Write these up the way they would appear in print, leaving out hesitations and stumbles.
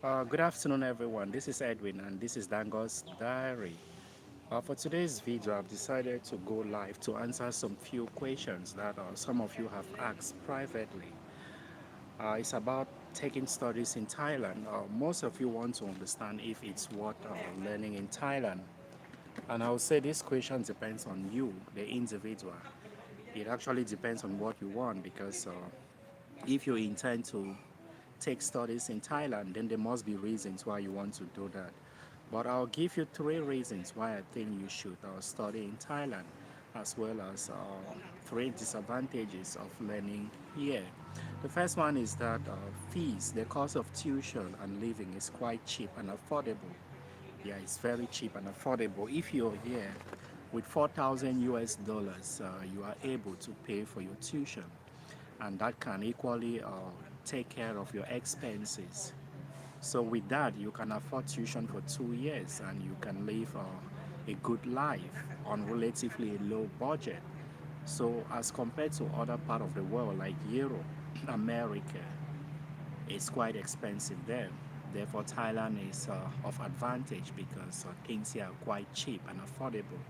Good afternoon, everyone. This is Edwin, and this is Dango's Diary. For today's video, I've decided to go live to answer some few questions that some of you have asked privately. It's about taking studies in Thailand. Most of you want to understand if it's worth learning in Thailand. And I would say this question depends on you, the individual. It actually depends on what you want because if you intend to take studies in Thailand, then there must be reasons why you want to do that. But I'll give you three reasons why I think you should study in Thailand, as well as three disadvantages of learning here. The first one is that fees, the cost of tuition and living is quite cheap and affordable. Yeah, it's very cheap and affordable. If you're here with 4,000 US dollars, you are able to pay for your tuition, and that can equally take care of your expenses. So with that, you can afford tuition for 2 years and you can live a good life on relatively low budget. So as compared to other part of the world like Europe, America, it's quite expensive there. Therefore, Thailand is of advantage because things here are quite cheap and affordable.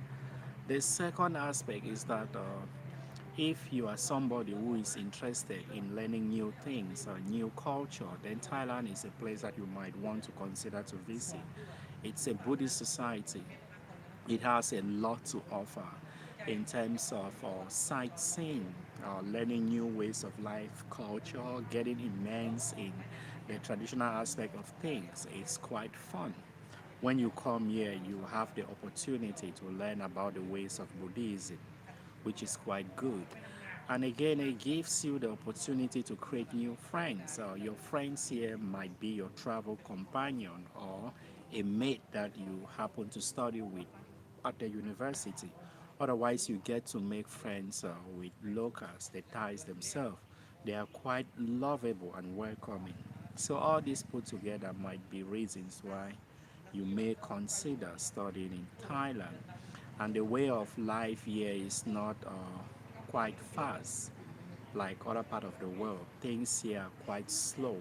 The second aspect is that if you are somebody who is interested in learning new things or new culture, then Thailand is a place that you might want to consider to visit. It's a Buddhist society. It has a lot to offer in terms of sightseeing, learning new ways of life, culture, getting immersed in the traditional aspect of things. It's quite fun. When you come here, you have the opportunity to learn about the ways of Buddhism, which is quite good. And again, it gives you the opportunity to create new friends. Your friends here might be your travel companion or a mate that you happen to study with at the university. Otherwise, you get to make friends with locals, the Thais themselves. They are quite lovable and welcoming. So, all this put together might be reasons why you may consider studying in Thailand. And the way of life here is not quite fast like other part of the world. Things here are quite slow,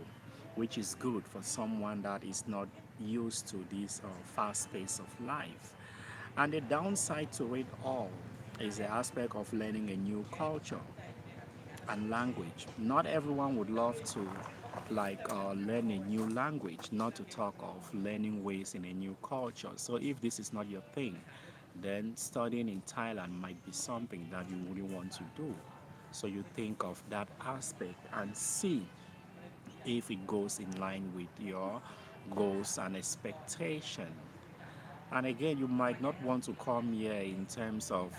which is good for someone that is not used to this fast pace of life. And the downside to it all is the aspect of learning a new culture and language. Not everyone would love to learn a new language, not to talk of learning ways in a new culture. So if this is not your thing, then studying in Thailand might be something that you wouldn't want to do. So you think of that aspect and see if it goes in line with your goals and expectation. And again, you might not want to come here in terms of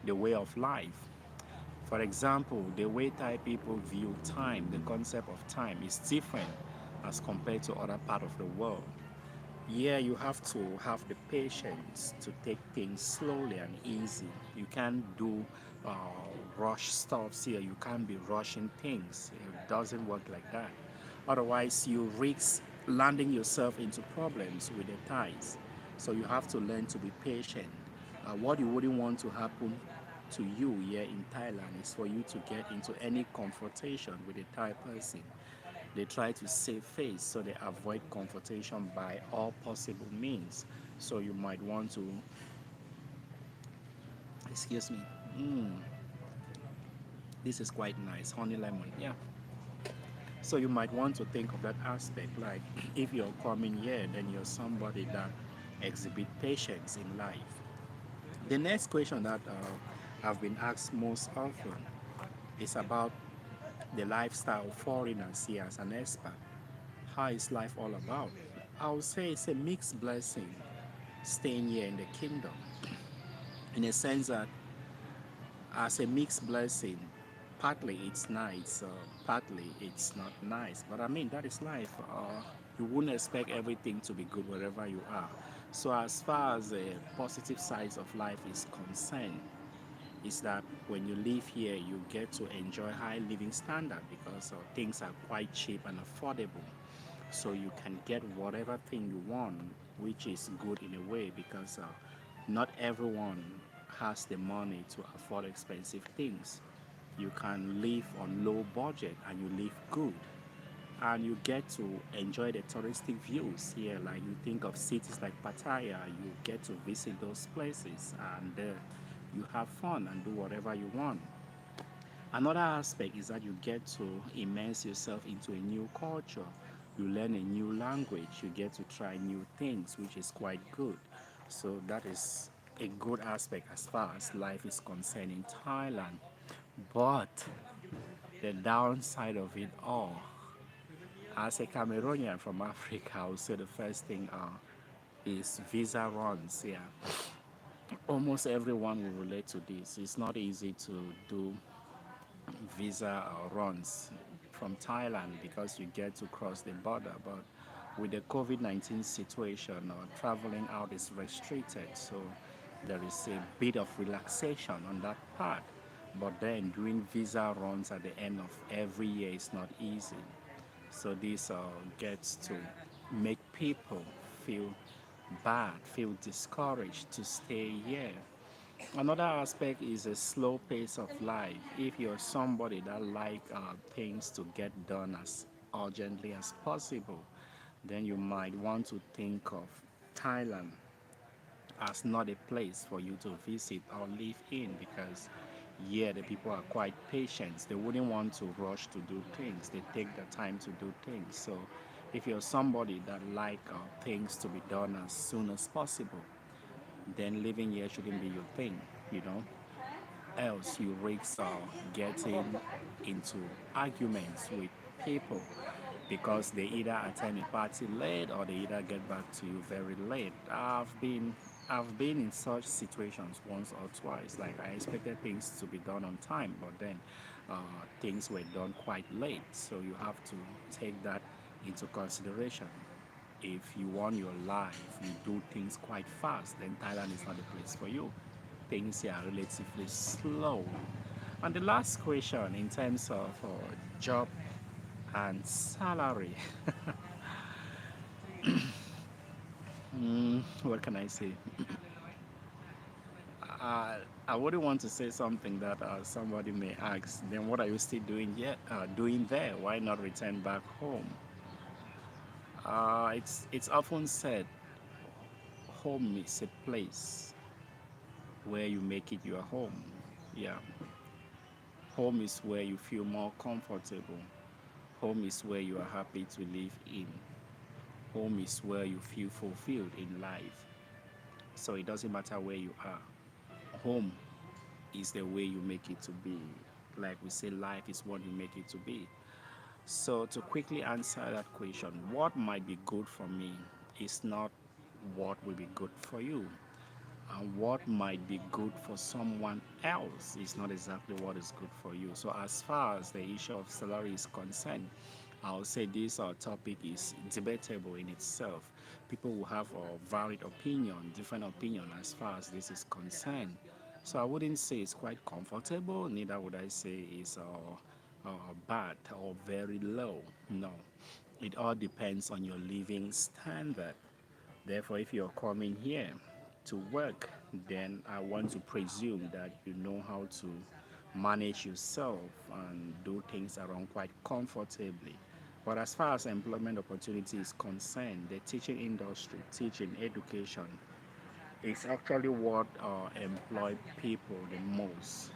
the way of life. For example, the way Thai people view time, the concept of time is different as compared to other part of the world. Yeah, you have to have the patience to take things slowly and easy. You can't do uh, rush stuffs here. You can't be rushing things. It doesn't work like that. Otherwise, you risk landing yourself into problems with the ties. So you have to learn to be patient. What you wouldn't want to happen to you here in Thailand is for you to get into any confrontation with a Thai person. They try to save face, so they avoid confrontation by all possible means. So you might want to, excuse me, mm, this is quite nice, honey lemon, yeah. So you might want to think of that aspect, like if you're coming here, then you're somebody that exhibit patience in life. The next question that I've been asked most often is about the lifestyle of foreigners here as an expat. How is life all about? I would say it's a mixed blessing staying here in the kingdom, in a sense that as a mixed blessing, partly it's nice, partly it's not nice. But I mean, that is life. You wouldn't expect everything to be good wherever you are. So as far as the positive sides of life is concerned, is that when you live here, you get to enjoy high living standard because things are quite cheap and affordable. So you can get whatever thing you want, which is good in a way because not everyone has the money to afford expensive things. You can live on low budget and you live good. and you get to enjoy the touristic views here. Like you think of cities like Pattaya, you get to visit those places, and you have fun and do whatever you want. Another aspect is that you get to immerse yourself into a new culture. You learn a new language, you get to try new things, which is quite good. So that is a good aspect as far as life is concerned in Thailand. But the downside of it all, as a Cameroonian from Africa, I would say the first thing is visa runs. Yeah, almost everyone will relate to this. It's not easy to do visa runs from Thailand because you get to cross the border. But with the COVID-19 situation, traveling out is restricted. So there is a bit of relaxation on that part. But then doing visa runs at the end of every year is not easy. So this gets to make people feel bad, feel discouraged to stay here. Another aspect is a slow pace of life. If you're somebody that like things to get done as urgently as possible, then you might want to think of Thailand as not a place for you to visit or live in because yeah, the people are quite patient. They wouldn't want to rush to do things. They take the time to do things. So if you're somebody that like things to be done as soon as possible, then living here shouldn't be your thing, you know. Else you risk getting into arguments with people because they either attend a party late or they either get back to you very late. I've been in such situations once or twice. Like I expected things to be done on time, but then uh, things were done quite late. So you have to take that into consideration. If you want your life, you do things quite fast, then Thailand is not the place for you. Things here are relatively slow. And the last question in terms of job and salary, what can I say? Uh, I wouldn't want to say something that somebody may ask. Then what are you still doing yet? Doing there? Why not return back home? It's often said home is a place where you make it your home. Yeah, home is where you feel more comfortable. Home is where you are happy to live in. Home is where you feel fulfilled in life. So it doesn't matter where you are. Home is the way you make it to be. Like we say, life is what you make it to be. So to quickly answer that question, what might be good for me is not what will be good for you. And what might be good for someone else is not exactly what is good for you. So, as far as the issue of salary is concerned, I'll say this topic is debatable in itself. People will have a varied opinion, different opinion as far as this is concerned. So, I wouldn't say it's quite comfortable, neither would I say it's bad or very low. No, it all depends on your living standard. Therefore, if you're coming here to work, then I want to presume that you know how to manage yourself and do things around quite comfortably. But as far as employment opportunity is concerned, the teaching industry, teaching education, is actually what employ people the most.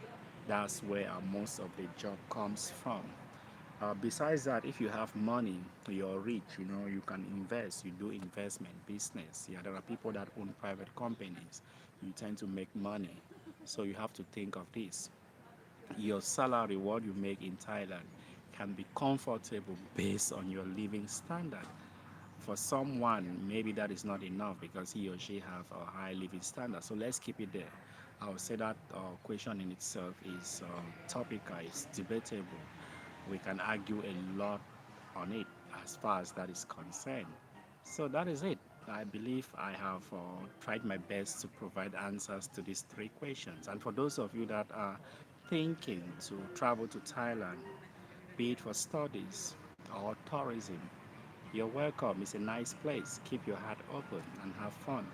That's where most of the job comes from. Besides that, if you have money, you're rich, you can invest, you do investment business. Yeah, there are people that own private companies. You tend to make money. So you have to think of this. Your salary, what you make in Thailand, can be comfortable based on your living standard. For someone, maybe that is not enough because he or she have a high living standard. So let's keep it there. I would say that question in itself is topical, it's debatable. We can argue a lot on it as far as that is concerned. So that is it. I believe I have tried my best to provide answers to these three questions. And for those of you that are thinking to travel to Thailand, be it for studies or tourism, you're welcome. It's a nice place. Keep your heart open and have fun.